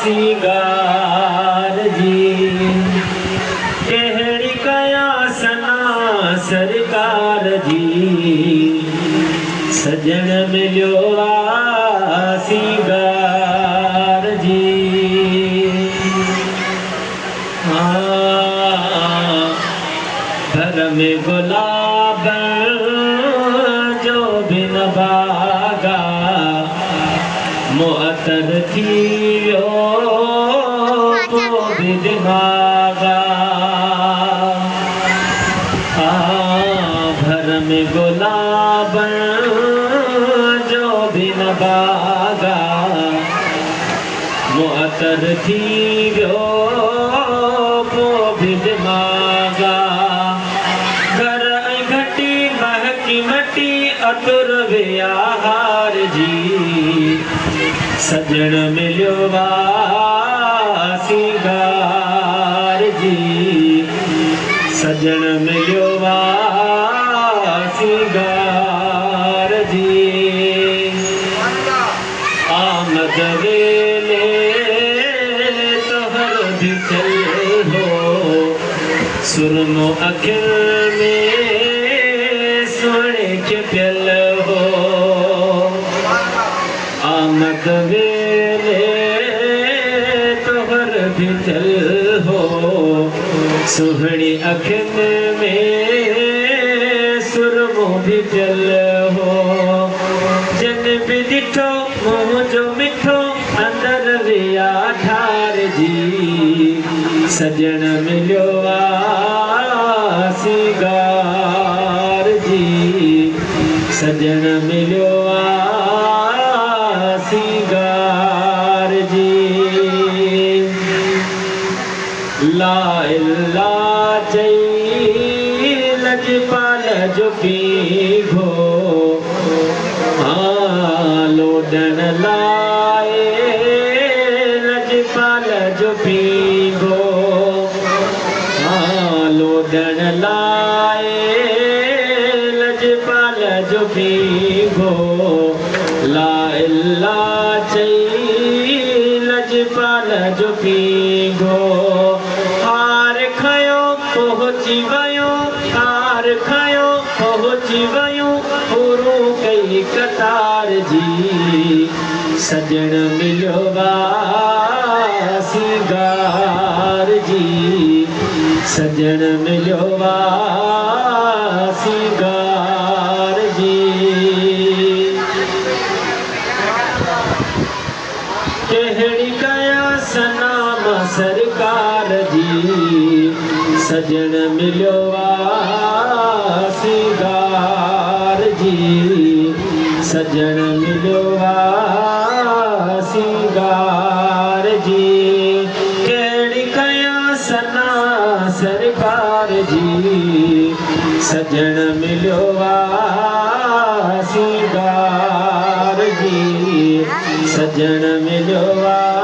सिंगार जी कहिड़ी कया सना सरकार जी सजन मिलियो सिंगार जी घर में गुलाब जो बिन बागा मुअत्तर थियो पोइ बि दिमागा घर में गुलाब जो बिन बागा मुअत्तर थियो पोइ बि दिमागा घर घटी महकी मटी अतुर विया हार जी सजन मिलियो सिंगार जी सजन मिलियो सिंगार जी आमद वेले तोहर भी चल हो सुरमो अखियुनि में सोने के पियल हो आमद वेले तोहर भी चल हो सुहणी अखियुनि में सुरमो भी पियल हो जन भी ॾिठो मुंहुं जो मिठो अंदर विया ठार जी सजन मिलियो सिंगार जी सजन मिलियो सिंगार जी ला इलाहा चई लजपाल जो पीघो लोडन लाए लजपाल जो पीघो लोडन लाए लजपाल जो पीघो ला इलाहा चई लजपाल जो पीघो हार खयो पहुची वयो हार खयो पहुची वयो पूरो कई कतार जी सजन मिलियो सिंगार जी सजन मिलियो सिंगार जी कहिड़ी कया सनाम सरकार जी सजन मिलियो सिंगार जी सजन मिलियो सिंगार जी कहिड़ी कया सना सरकार जी सजन मिलियो सिंगार जी सजन मिलियो